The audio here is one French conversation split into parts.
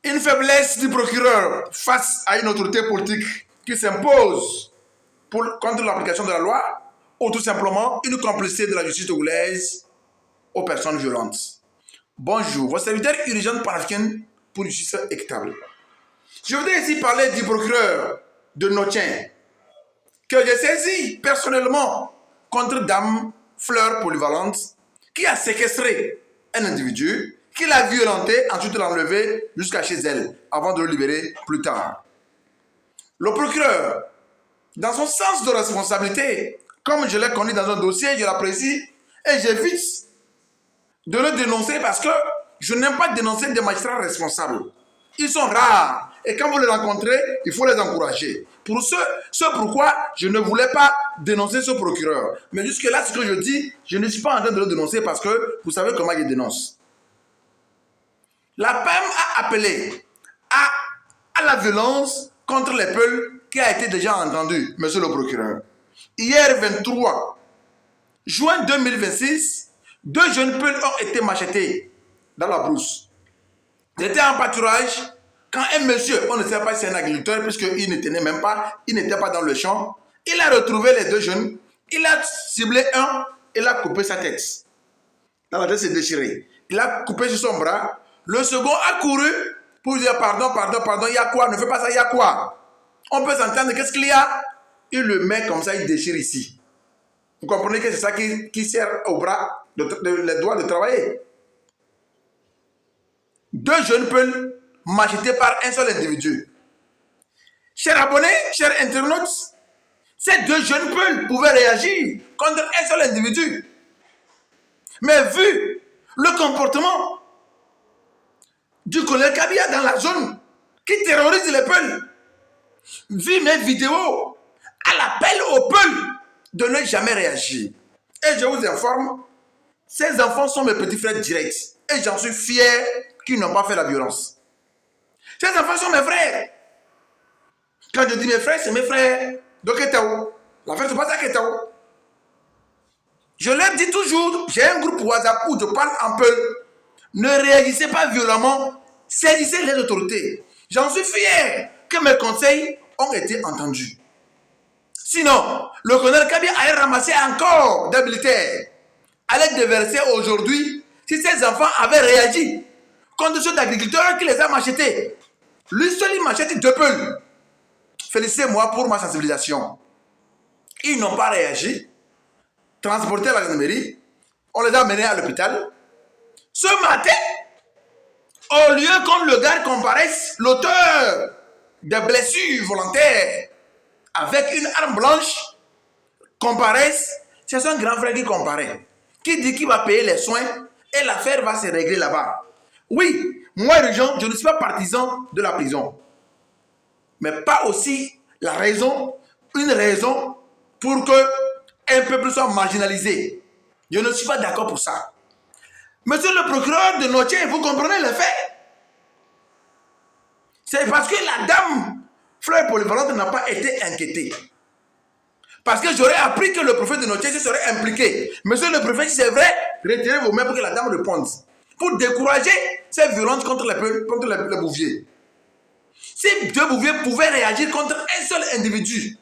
Une faiblesse du procureur face à une autorité politique qui s'impose contre l'application de la loi, ou tout simplement une complicité de la justice togolaise aux personnes violentes. Bonjour, votre serviteur urgent panafricaine pour une justice équitable. Je voudrais ici parler du procureur de Notien que j'ai saisi personnellement contre Dame Fleur Polyvalente qui a séquestré un individu, qui l'a violenté, ensuite l'a enlevé jusqu'à chez elle avant de le libérer plus tard. Le procureur, dans son sens de responsabilité, comme je l'ai connu dans un dossier, je l'apprécie et j'évite de le dénoncer parce que je n'aime pas dénoncer des magistrats responsables. Ils sont rares et quand vous les rencontrez, il faut les encourager. Pour ce pourquoi je ne voulais pas dénoncer ce procureur. Mais jusque-là, ce que je dis, je ne suis pas en train de le dénoncer parce que vous savez comment je dénonce. La PEM a appelé à la violence contre les Peuls qui a été déjà entendue, monsieur le procureur. Hier 23 juin 2026, 2 jeunes Peuls ont été machetés dans la brousse. Ils étaient en pâturage quand un monsieur, on ne sait pas si c'est un agriculteur puisqu'il ne tenait même pas, il n'était pas dans le champ, il a retrouvé les 2 jeunes, il a ciblé un, il a coupé sa tête. La tête s'est déchirée. Il a coupé sur son bras. Le second a couru pour dire pardon, il y a quoi? Ne fais pas ça, il y a quoi? On peut s'entendre, qu'est-ce qu'il y a? Il le met comme ça, il déchire ici. Vous comprenez que c'est ça qui sert au bras, les doigts de travailler. 2 jeunes Peuls machetés par un seul individu. Chers abonnés, chers internautes, ces 2 jeunes Peuls pouvaient réagir contre un seul individu. Mais vu le comportement du colonel Kabia dans la zone qui terrorise les Peuls, vu mes vidéos à l'appel aux Peuls de ne jamais réagir. Et je vous informe, ces enfants sont mes petits frères directs. Et j'en suis fier qu'ils n'ont pas fait la violence. Ces enfants sont mes frères. Quand je dis mes frères, c'est mes frères de Ketao. L'affaire se passe à Ketao. Je leur dis toujours, j'ai un groupe WhatsApp où je parle en Peul. Ne réagissez pas violemment, saisissez les autorités. J'en suis fier que mes conseils ont été entendus. Sinon, le colonel Kabia allait ramasser encore des militaires, allait déverser aujourd'hui si ces enfants avaient réagi contre ceux d'agriculteurs qui les a machetés. Lui seul, il machette 2 Peuls. Félicitez-moi pour ma sensibilisation. Ils n'ont pas réagi. Transportés à la gendarmerie, on les a menés à l'hôpital. Ce matin, au lieu qu'on le garde comparaisse l'auteur des blessures volontaires avec une arme blanche, comparaisse, c'est son grand frère qui comparaît, qui dit qu'il va payer les soins et l'affaire va se régler là-bas. Oui, moi, je ne suis pas partisan de la prison, mais pas aussi une raison pour que un peuple soit marginalisé. Je ne suis pas d'accord pour ça. Monsieur le procureur de Notien, vous comprenez le fait? C'est parce que la dame Fleur Polyvalente n'a pas été inquiétée. Parce que j'aurais appris que le préfet de Notien se serait impliqué. Monsieur le préfet, si c'est vrai, retirez vos mains pour que la dame réponde. Pour décourager ces violences contre les bouviers. Ces 2 bouviers pouvaient réagir contre un seul individu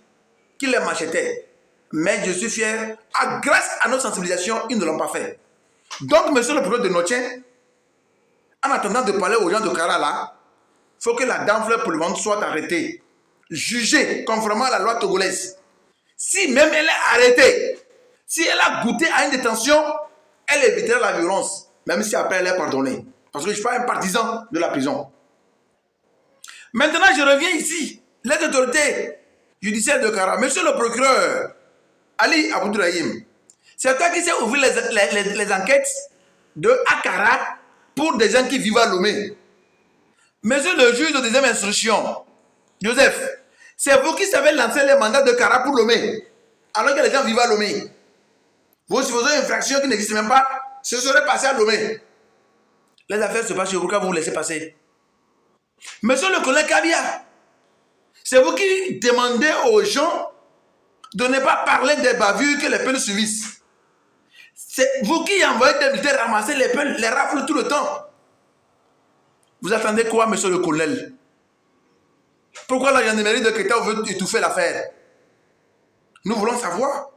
qui les machetait. Mais je suis fier, grâce à notre sensibilisation, ils ne l'ont pas fait. Donc, monsieur le procureur de Notien, en attendant de parler aux gens de Kara là, il faut que la dame Fleur Polyvalente soit arrêtée, jugée conformément à la loi togolaise. Si même elle est arrêtée, si elle a goûté à une détention, elle évitera la violence, même si après elle est pardonnée. Parce que je ne suis pas un partisan de la prison. Maintenant, je reviens ici. Les autorités judiciaires de Kara, monsieur le procureur, Ali Abdourahim, c'est toi qui sais ouvrir les enquêtes de Akara pour des gens qui vivent à Lomé. Monsieur le juge de deuxième instruction, Joseph, c'est vous qui savez lancer les mandats de Kara pour Lomé, alors que les gens vivent à Lomé. Vous supposez une infraction qui n'existe même pas, ce serait passé à Lomé. Les affaires se passent chez vous quand vous vous laissez passer. Monsieur le colonel Kabia, c'est vous qui demandez aux gens de ne pas parler des bavures que les Peuls subissent. C'est vous qui envoyez des militaires ramasser les Peuls, les rafles tout le temps. Vous attendez quoi, monsieur le colonel? Pourquoi la gendarmerie de Kéta veut étouffer l'affaire? Nous voulons savoir.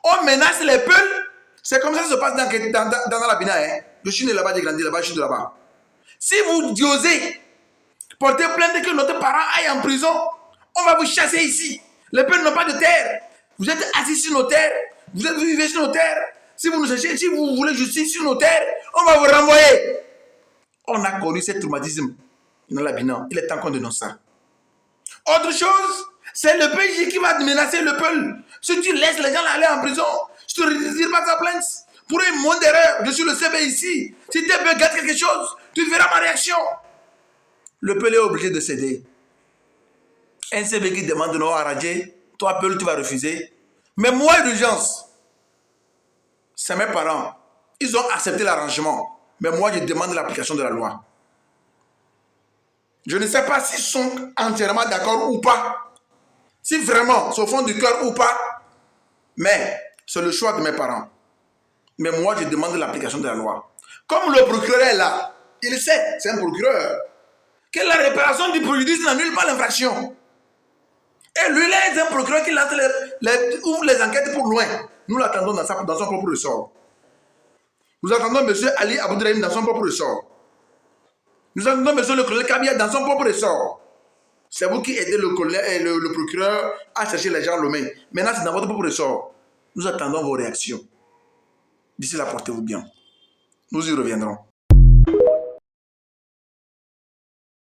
On menace les peuples. C'est comme ça que ça se passe dans la Bina. Hein? Je suis né là-bas, j'ai grandi là-bas, je suis de là-bas. Si vous osez porter plainte que notre parent aille en prison, on va vous chasser ici. Les peuples n'ont pas de terre. Vous êtes assis sur nos terres. Vous vivez sur nos terres. Si vous nous cherchez, si vous voulez justice sur nos terres, on va vous renvoyer. On a connu ce traumatisme dans la Bina. Il est temps qu'on dénonce ça. Autre chose, c'est le PJ qui va menacer le peuple. Si tu laisses les gens aller en prison, je ne te retire pas ta plainte. Pour une montre d'erreur, je suis le CB ici. Si tu gâtes quelque chose, tu verras ma réaction. Le peuple est obligé de céder. Un CB qui demande de nous arranger, toi, peuple, tu vas refuser. Mais moi, d'urgence, c'est mes parents. Ils ont accepté l'arrangement. Mais moi, je demande l'application de la loi. Je ne sais pas s'ils sont entièrement d'accord ou pas. Si vraiment, c'est au fond du cœur ou pas. Mais c'est le choix de mes parents. Mais moi, je demande l'application de la loi. Comme le procureur est là, il sait, c'est un procureur, que la réparation du préjudice n'annule pas l'infraction. Et lui, là, c'est un procureur qui lance ouvre les enquêtes pour loin. Nous l'attendons dans son propre ressort. Nous attendons M. Ali Aboudrahim dans son propre ressort. Nous attendons M. le colonel Kabia dans son propre ressort. C'est vous qui aidez le procureur à chercher les gens Lomé. Maintenant, c'est dans votre propre ressort. Nous attendons vos réactions. D'ici là, portez-vous bien. Nous y reviendrons.